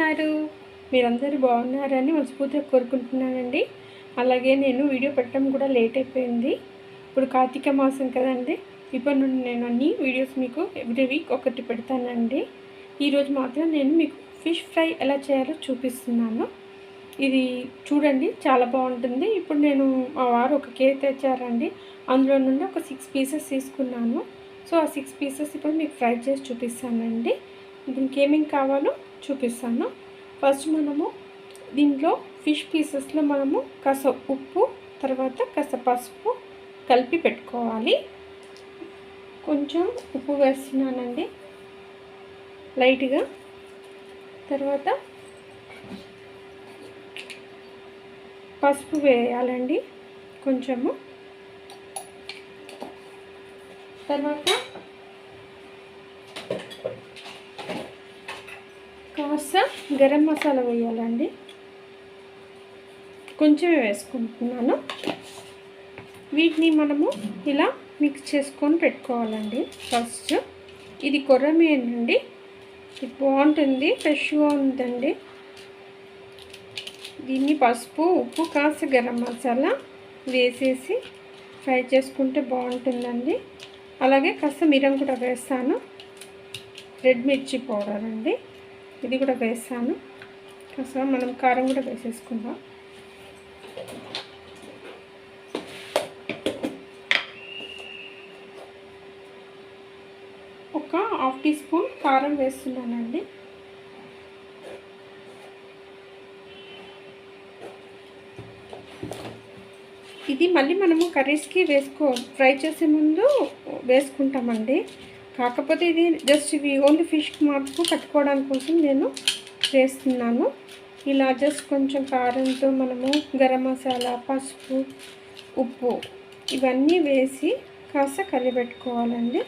ఉన్నారు? మీరందరూ బాగున్నారని మనస్ఫూర్తిగా కోరుకుంటున్నానండి. అలాగే నేను వీడియో పెట్టడం కూడా లేట్ అయిపోయింది. ఇప్పుడు కార్తీక మాసం కదండి. ఇప్పటి నుండి నేను అన్ని వీడియోస్ మీకు ఎవ్రీ వీక్ ఒకటి పెడతానండి. ఈరోజు మాత్రం నేను మీకు ఫిష్ ఫ్రై ఎలా చేయాలో చూపిస్తున్నాను. ఇది చూడండి, చాలా బాగుంటుంది. ఇప్పుడు నేను మా వారు ఒక కేక్ తెచ్చారండి. అందులో నుండి ఒక 6 పీసెస్ తీసుకున్నాను. సో ఆ 6 పీసెస్ ఇప్పుడు మీకు ఫ్రై చేసి చూపిస్తానండి. దీనికి ఏమేమి కావాలో చూపిస్తాను. ఫస్ట్ మనము దీంట్లో ఫిష్ పీసెస్లో మనము కాస్త ఉప్పు, తర్వాత కాస్త పసుపు కలిపి పెట్టుకోవాలి. కొంచెం ఉప్పు వేస్తున్నానండి లైట్గా. తర్వాత పసుపు వేయాలండి కొంచెము. తర్వాత కాస్త గరం మసాలా వేయాలండి, కొంచెమే వేసుకుంటున్నాను. వీటిని మనము ఇలా మిక్స్ చేసుకొని పెట్టుకోవాలండి. ఫస్ట్ ఇది కొర్రమీను అండి, ఇది బాగుంటుంది, ఫ్రెష్గా ఉందండి. దీన్ని పసుపు, ఉప్పు, కాస్త గరం మసాలా వేసేసి ఫ్రై చేసుకుంటే బాగుంటుందండి. అలాగే కాస్త మిరం కూడా వేస్తాను, రెడ్ మిర్చి పౌడర్ అండి, ఇది కూడా వేస్తాను. కాస్త మనం కారం కూడా వేసేసుకుందాం. ఒక హాఫ్ టీ స్పూన్ కారం వేస్తున్నానండి. ఇది మళ్ళీ మనము కర్రీస్కి ఫ్రై చేసే ముందు వేసుకుంటామండి. కాకపోతే ఇది జస్ట్ ఇవి ఓన్లీ ఫిష్కి మాత్రం కట్టుకోవడానికి కోసం నేను వేస్తున్నాను. ఇలా జస్ట్ కొంచెం కారంతో మనము గరం మసాలా, పసుపు, ఉప్పు ఇవన్నీ వేసి కాస్త కలిపెట్టుకోవాలండి.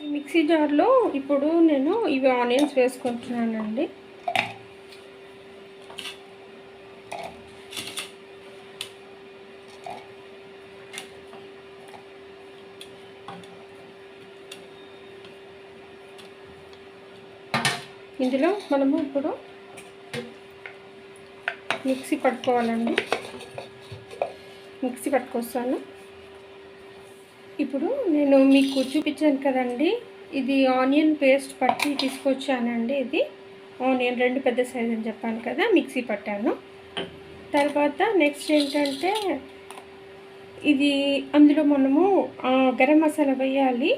ఈ మిక్సీ జార్లో ఇప్పుడు నేను ఇవి ఆనియన్స్ వేసుకుంటున్నానండి. ఇందులో మనము ఇప్పుడు మిక్సీ పట్టుకోవాలండి. మిక్సీ పట్టుకొస్తాను. ఇప్పుడు నేను మీకు చూపించాను కదండి, ఇది ఆనియన్ పేస్ట్ పట్టి తీసుకొచ్చానండి. ఇది ఆనియన్ 2 పెద్ద సైజు అని చెప్పాను కదా, మిక్సీ పట్టాను. తర్వాత నెక్స్ట్ ఏంటంటే ఇది అందులో మనము గరం మసాలా వేయాలి.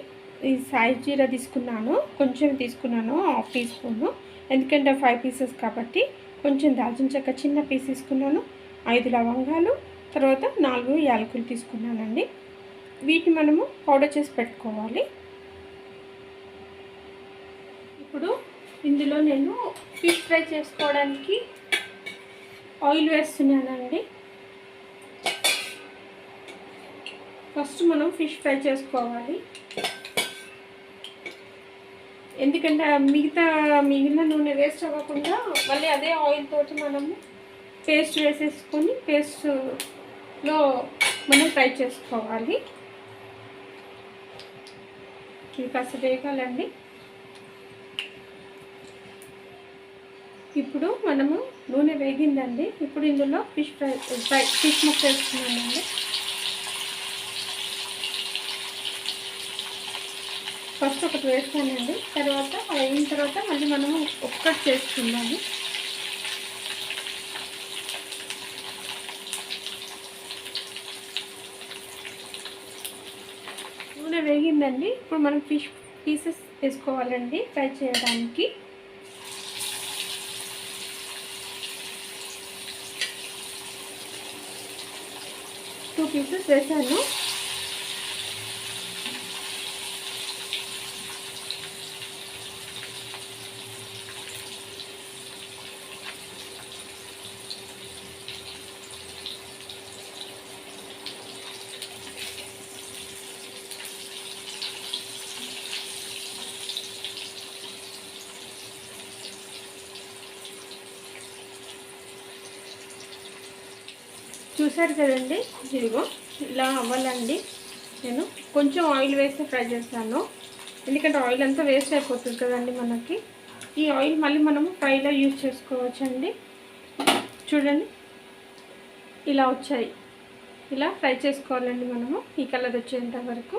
ఈ సాయి జీరా తీసుకున్నాను, కొంచెం తీసుకున్నాను, హాఫ్ టీ స్పూను, ఎందుకంటే 5 పీసెస్ కాబట్టి. కొంచెం దాల్చిన చెక్క చిన్న పీస్ తీసుకున్నాను, 5 లవంగాలు, తర్వాత 4 యాలకులు తీసుకున్నానండి. వీటిని మనము పౌడర్ చేసి పెట్టుకోవాలి. ఇప్పుడు ఇందులో నేను ఫిష్ ఫ్రై చేసుకోవడానికి ఆయిల్ వేస్తున్నానండి. ఫస్ట్ మనం ఫిష్ ఫ్రై చేసుకోవాలి, ఎందుకంటే మిగిలిన నూనె వేస్ట్ అవ్వకుండా మళ్ళీ అదే ఆయిల్ తోటి మనము పేస్ట్ వేసేసుకొని పేస్ట్లో మనం ఫ్రై చేసుకోవాలి. ఇది కాస్త వేగాలండి. ఇప్పుడు మనము నూనె వేగిందండి. ఇప్పుడు ఇందులో ఫిష్ ముక్క వేస్తున్నానండి. ఫస్ట్ ఒకటి వేస్తానండి, తర్వాత అయిన తర్వాత మళ్ళీ మనము ఒక్కటి చేసుకుందాము. నూనె వేగిందండి. ఇప్పుడు మనం ఫిష్ పీసెస్ వేసుకోవాలండి ఫ్రై చేయడానికి. టూ పీసెస్ వేసాను. చూసారు కదండి, ఇదిగో ఇలా అవ్వాలండి. నేను కొంచెం ఆయిల్ వేసి ఫ్రై చేస్తాను. ఎందుకంటే ఆయిల్ అంతా వేస్ట్ అయిపోతుంది కదండి మనకి. ఈ ఆయిల్ మళ్ళీ మనము ఫ్రైలో యూజ్ చేసుకోవచ్చండి. చూడండి ఇలా వచ్చాయి. ఇలా ఫ్రై చేసుకోవాలండి మనము ఈ కలర్ వచ్చేంత వరకు.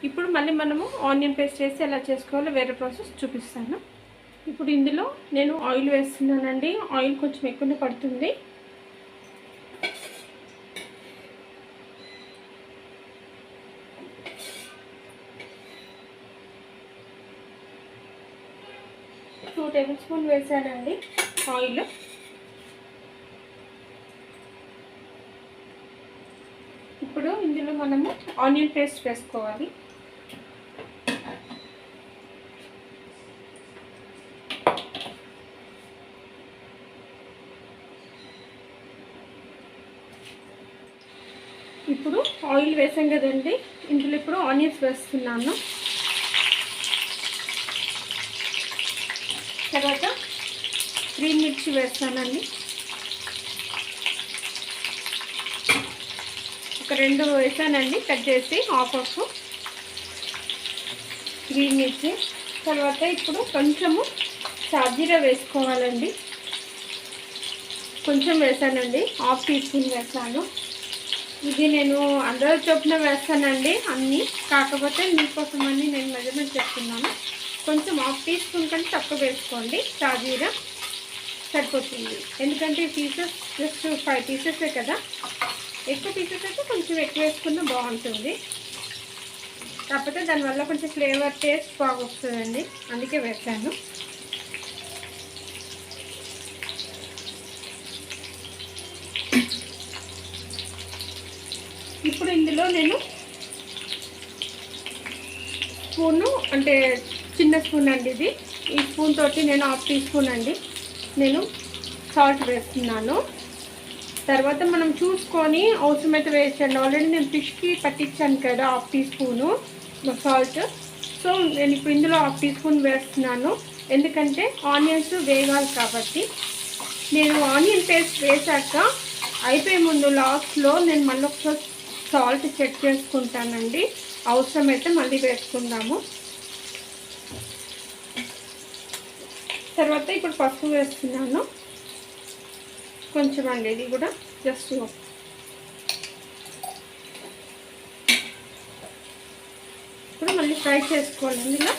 ఇప్పుడు మళ్ళీ మనము ఆనియన్ పేస్ట్ చేసి ఎలా చేసుకోవాలో వేరే ప్రాసెస్ చూపిస్తాను. ఇప్పుడు ఇందులో నేను ఆయిల్ వేస్తున్నానండి. ఆయిల్ కొంచెం ఎక్కువనే పడుతుంది. టూ టేబుల్ స్పూన్ వేసానండి ఆయిల్. ఇప్పుడు ఇందులో మనము ఆనియన్ పేస్ట్ వేసుకోవాలి. ఇప్పుడు ఆయిల్ వేసాం కదండి, ఇందులో ఇప్పుడు ఆనియన్స్ వేస్తున్నాను. తర్వాత గ్రీన్ మిర్చి వేస్తానండి. ఒక 2 వేసానండి కట్ చేసి, హాఫ్ గ్రీన్ మిర్చి. తర్వాత ఇప్పుడు కొంచెము షాజీరా వేసుకోవాలండి. కొంచెం వేసానండి, హాఫ్ టీ స్పూన్ వేసాను. ఇది నేను అందరూ చొప్పున వేస్తానండి అన్నీ, కాకపోతే మీకోసమని నేను మెజర్మెంట్ చెప్తున్నాను. కొంచెం హాఫ్ టీ స్పూన్ కంటే తక్కువ వేసుకోండి, షాజీరా సరిపోతుంది. ఎందుకంటే పీసెస్ జస్ట్ 5 పీసెసే కదా, ఎక్కువ పీసెస్ అయితే కొంచెం ఎక్కువ వేసుకున్నా బాగుంటుంది. కాకపోతే దానివల్ల కొంచెం ఫ్లేవర్ టేస్ట్ బాగా వస్తుందండి, అందుకే వేసాను. ఇప్పుడు ఇందులో నేను స్పూను, అంటే చిన్న స్పూన్ అండి ఇది, ఈ స్పూన్ తోటి నేను హాఫ్ టీ స్పూన్ అండి నేను సాల్ట్ వేస్తున్నాను. తర్వాత మనం చూసుకొని అవసరమైతే వేసండి. ఆల్రెడీ నేను ఫిష్కి పట్టించాను కదా half teaspoon salt. So నేను ఇప్పుడు ఇందులో హాఫ్ టీ స్పూన్ వేస్తున్నాను, ఎందుకంటే ఆనియన్స్ వేగాలి కాబట్టి. నేను ఆనియన్ పేస్ట్ వేసాక అయిపోయే ముందు లాస్ట్లో నేను మళ్ళీ ఒకసారి సాల్ట్ చెక్ చేసుకుంటానండి, అవసరమైతే మళ్ళీ వేసుకుందాము. తర్వాత ఇప్పుడు పసుపు వేస్తున్నాను కొంచెం అండి, ఇది కూడా జస్ట్. ఇప్పుడు మళ్ళీ ఫ్రై చేసుకోవాలండి ఇలా.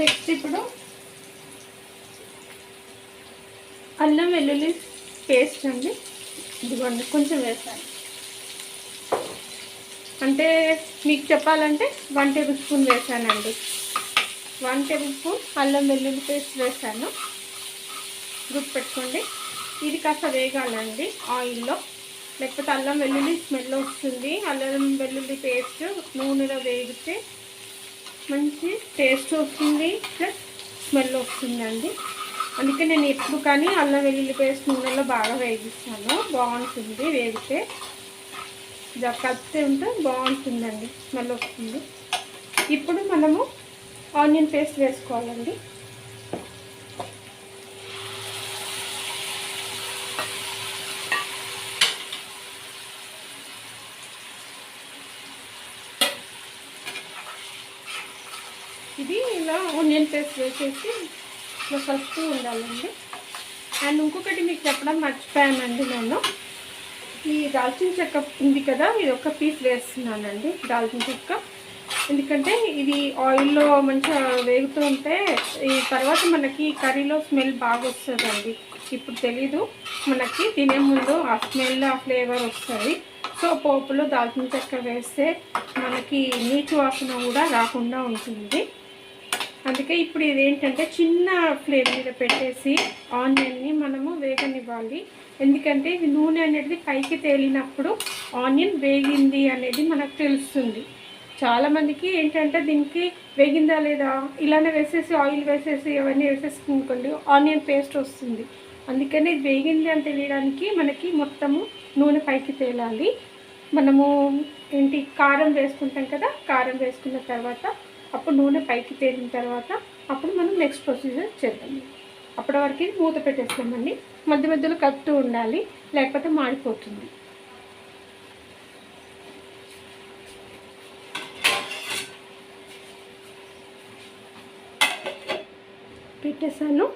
నెక్స్ట్ ఇప్పుడు అల్లం వెల్లుల్లి పేస్ట్ అండి, ఇదిగోండి కొంచెం వేసాను. అంటే మీకు చెప్పాలంటే 1 టేబుల్ స్పూన్ వేసానండి. 1 టేబుల్ స్పూన్ అల్లం వెల్లుల్లి పేస్ట్ వేసాను, గుర్తుపెట్టుకోండి. ఇది కాస్త వేగాలండి ఆయిల్లో, లేకపోతే అల్లం వెల్లుల్లి స్మెల్ వస్తుంది. అల్లం వెల్లుల్లి పేస్ట్ నూనెలో వేగితే మంచి టేస్ట్ వస్తుంది, ప్లస్ స్మెల్ వస్తుందండి. అందుకే నేను ఎప్పుడు కానీ అల్లం వెల్లుల్లి పేస్ట్ నూనెలో బాగా వేగిస్తాను, బాగుంటుంది వేగితే. కలిపితే ఉంటే బాగుంటుందండి, స్మెల్ వస్తుంది. ఇప్పుడు మనము ఆనియన్ పేస్ట్ వేసుకోవాలండి. ఇది ఇలా ఆనియన్ పేస్ట్ వేసేసి ఇలా కలుపుతూ ఉండాలండి. అండ్ ఇంకొకటి మీకు చెప్పడం మర్చిపోయానండి, నేను ఈ దాల్చిన చెక్క ఉంది కదా, ఇది ఒక పీస్ వేస్తున్నానండి దాల్చిన చెక్క. ఎందుకంటే ఇది ఆయిల్లో మంచిగా వేగుతూ ఉంటే ఈ తర్వాత మనకి కర్రీలో స్మెల్ బాగా వస్తుందండి. ఇప్పుడు తెలీదు మనకి, తినే ముందు ఆ స్మెల్ ఆ ఫ్లేవర్ వస్తుంది. సో పోపులో దాల్చిన చెక్క వేస్తే మనకి నీచు వాసన కూడా రాకుండా ఉంటుంది. అందుకే ఇప్పుడు ఇదేంటంటే చిన్న ఫ్లేమ్ మీద పెట్టేసి ఆనియన్ని మనము వేగనివ్వాలి. ఎందుకంటే ఇది నూనె అనేది పైకి తేలినప్పుడు ఆనియన్ వేగింది అనేది మనకు తెలుస్తుంది. చాలామందికి ఏంటంటే దీనికి వేగిందా లేదా ఇలానే వేసేసి ఆయిల్ వేసేసి అవన్నీ వేసేసుకుంటుంది, ఆనియన్ పేస్ట్ వస్తుంది. అందుకని ఇది వేగింది అని తెలియడానికి మనకి మొత్తము నూనె పైకి తేలాలి. మనము ఏంటి కారం వేసుకుంటాం కదా, కారం వేసుకున్న తర్వాత అప్పుడు నూనె పైకి తేలిన తర్వాత అప్పుడు మనం నెక్స్ట్ ప్రొసీజర్ చేద్దాం. అప్పటి వరకు మూత పెట్టేస్తామండి, మధ్య మధ్యలో కలుపుతూ ఉండాలి, లేకపోతే మాడిపోతుంది. పెట్టేసాను.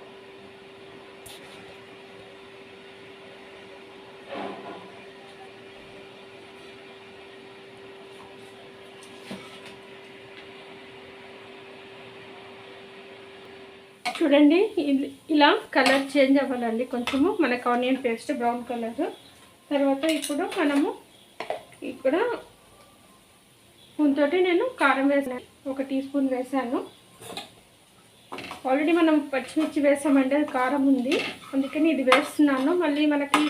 చూడండి, ఇలా కలర్ చేంజ్ అవ్వాలండి కొంచెము మనకు ఆనియన్ పేస్ట్ బ్రౌన్ కలర్. తర్వాత ఇప్పుడు మనము ఇక్కడ స్పూన్ తోటి నేను కారం వేసాను, 1 టీ స్పూన్ వేసాను. ఆల్రెడీ మనం పచ్చిమిర్చి వేసామంటే అది కారం ఉంది, అందుకని ఇది వేస్తున్నాను. మళ్ళీ మనకి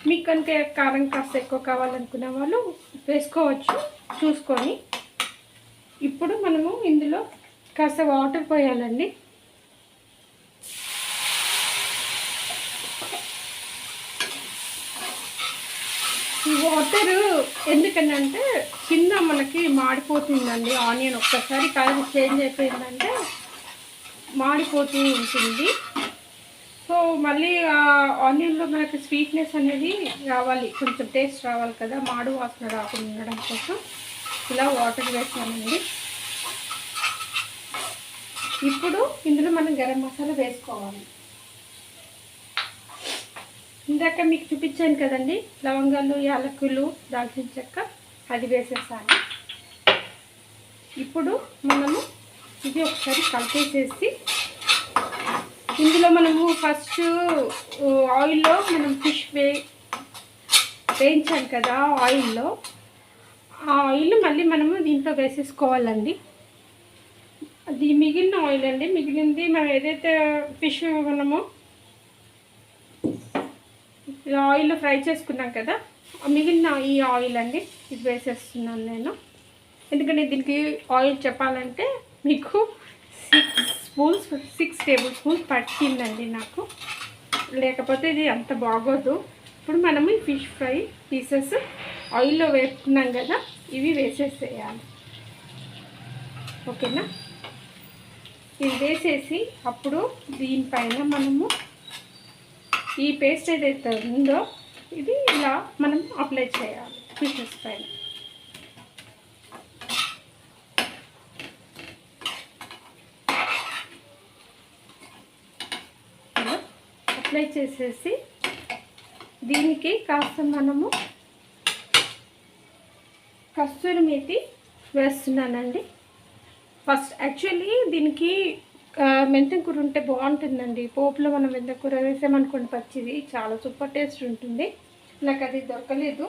మీకు కనుక కారం కాస్త ఎక్కువ కావాలనుకునే వాళ్ళు వేసుకోవచ్చు చూసుకొని. ఇప్పుడు మనము ఇందులో కాస్త వాటర్ పోయాలండి. ఈ వాటరు ఎందుకనంటే కింద మనకి మాడిపోతుందండి ఆనియన్. ఒక్కసారి కలర్ చేంజ్ అయిపోయిందంటే మాడిపోతూ ఉంటుంది. సో మళ్ళీ ఆ ఆనియన్లో మనకి స్వీట్నెస్ అనేది రావాలి, కొంచెం టేస్ట్ రావాలి కదా, మాడు వాసన రాకుండా ఉండడం కోసం ఇలా వాటర్ వేసానండి. ఇప్పుడు ఇందులో మనం గరం మసాలా వేసుకోవాలి. ఇందాక మీకు చూపించాను కదండి, లవంగాలు, యాలకులు, దాల్చిన చెక్క, అది వేసేసాను. ఇప్పుడు మనము ఇది ఒకసారి కలిపేసేసి ఇందులో మనము ఫస్ట్ ఆయిల్లో మనం ఫిష్ వేయించాం కదా ఆయిల్లో, ఆ ఆయిల్ మళ్ళీ మనము దీంట్లో వేసేసుకోవాలండి. అది మిగిలిన ఆయిల్ అండి, మిగిలింది మనం ఏదైతే ఫిష్ మనము ఆయిల్లో ఫ్రై చేసుకున్నాం కదా, మిగిలిన ఈ ఆయిల్ అండి ఇది వేసేస్తున్నాను నేను. ఎందుకంటే దీనికి ఆయిల్ చెప్పాలంటే మీకు 6 టేబుల్ స్పూన్స్ పట్టిందండి నాకు, లేకపోతే ఇది అంత బాగోదు. ఇప్పుడు మనము ఈ ఫిష్ ఫ్రై పీసెస్ ఆయిల్లో వేసుకున్నాం కదా, ఇవి వేసేసేయాలి. ఓకేనా? ఇది వేసేసి అప్పుడు దీనిపైన మనము ఈ పేస్ట్ ఏదైతే ఉందో ఇది ఇలా మనం అప్లై చేయాలి ఫిషెస్ పైన. అప్లై చేసేసి దీనికి కాస్త మనము కస్తూరి మేతి వేస్తున్నానండి. ఫస్ట్ యాక్చువల్లీ దీనికి మెంతం కూర ఉంటే బాగుంటుందండి. పోపులో మనం మెంతం కూర వేసామనుకోండి పచ్చిది, చాలా సూపర్ టేస్ట్ ఉంటుంది. నాకు అది దొరకలేదు,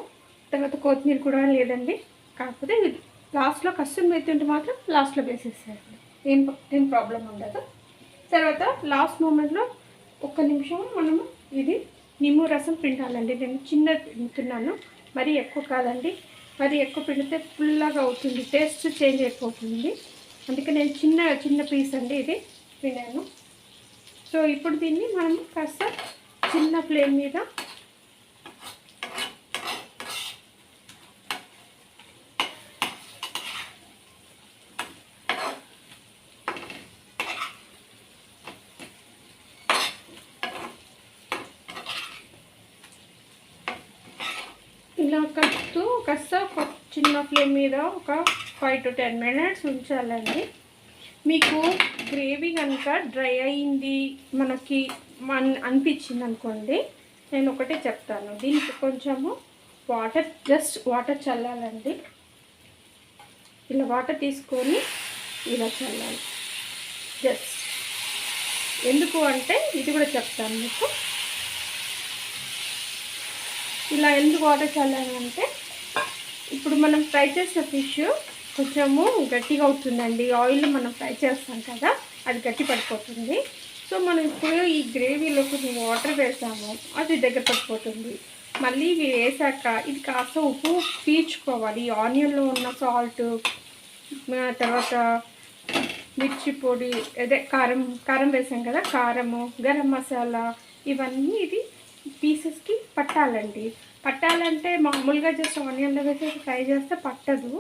తర్వాత కొత్తిమీర కూడా లేదండి. కాకపోతే లాస్ట్లో కస్తూరి మేతి ఉంటే మాత్రం లాస్ట్లో వేసేసేయండి, ఏం ప్రాబ్లం ఉండదు. తర్వాత లాస్ట్ మూమెంట్లో 1 నిమిషం మనము ఇది నిమ్మ రసం పిండాలండి. నేను చిన్న పిండుతున్నాను, మరీ ఎక్కువ కాదండి. మరీ ఎక్కువ పిండితే ఫుల్లాగా అవుతుంది, టేస్ట్ చేంజ్ అయిపోతుంది. అందుకే నేను చిన్న పీస్ అండి ఇది పిండాను. సో ఇప్పుడు దీన్ని మనం కాస్త చిన్న ఫ్లేమ్ మీద ఇలా కలుపుతూ కాస్త చిన్న ఫ్లేమ్ మీద ఒక 5 to 10 minutes ఉంచాలండి. మీకు గ్రేవీ కనుక డ్రై అయింది మనకి అనిపించింది అనుకోండి, నేను ఒకటే చెప్తాను, దీనికి కొంచెము జస్ట్ వాటర్ చల్లాలండి. ఇలా వాటర్ తీసుకొని ఇలా చల్లాలి జస్ట్. ఎందుకు అంటే ఇది కూడా చెప్తాను మీకు. ఇలా ఎందుకు వాటర్ చల్లాలంటే ఇప్పుడు మనం ఫ్రై చేసిన ఫిష్ కొంచెము గట్టిగా అవుతుందండి. ఆయిల్ మనం ఫ్రై చేస్తాం కదా, అది గట్టి పడిపోతుంది. సో మనం ఇప్పుడు ఈ గ్రేవీలో కొంచెం వాటర్ వేసాము, అది దగ్గర పడిపోతుంది. మళ్ళీ ఇవి వేసాక ఇది కాస్త ఉప్పు పీల్చుకోవాలి. ఆనియన్లో ఉన్న సాల్ట్, తర్వాత మిర్చి పొడి, అదే కారం వేసాం కదా, కారము, గరం మసాలా, ఇవన్నీ ఇది పీసెస్కి పట్టాలంటే మామూలుగా జస్ట్ ఆనియన్లో వేసేసి ఫ్రై చేస్తే పట్టదు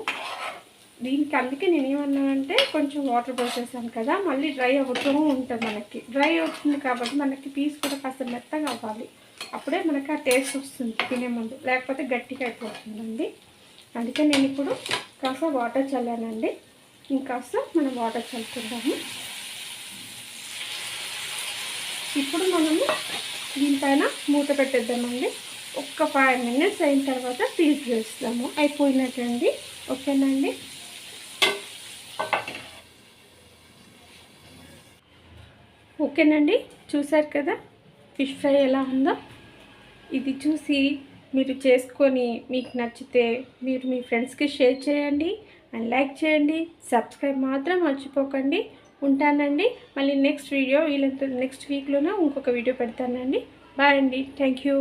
దీనికి. అందుకే నేను ఏమన్నానంటే కొంచెం వాటర్ పోసేసాను కదా, మళ్ళీ డ్రై అవుతూ ఉంటుంది. మనకి డ్రై అవుతుంది కాబట్టి మనకి పీస్ కూడా కాస్త మెత్తగా అవ్వాలి, అప్పుడే మనకి ఆ టేస్ట్ వస్తుంది తినే ముందు, లేకపోతే గట్టిగా అయిపోతుందండి. అందుకే నేను ఇప్పుడు కాస్త వాటర్ చల్లానండి. ఇంకాస్త మనం వాటర్ చల్లుకుందాము. ఇప్పుడు మనము దీనిపైన మూత పెట్టేద్దామండి. ఒక్క 5 మినిట్స్ అయిన తర్వాత తీసేస్తాము. అయిపోయినట్టండి. ఓకేనండి. ఓకేనండి, చూసారు కదా ఫిష్ ఫ్రై ఎలా ఉందో. ఇది చూసి మీరు చేసుకొని మీకు నచ్చితే మీరు మీ ఫ్రెండ్స్కి షేర్ చేయండి అండ్ లైక్ చేయండి. సబ్స్క్రైబ్ మాత్రం మర్చిపోకండి. ఉంటానండి. మళ్ళీ నెక్స్ట్ వీడియో నెక్స్ట్ వీక్లోనే ఇంకొక వీడియో పెడతానండి. బాయ్ అండి. Thank you.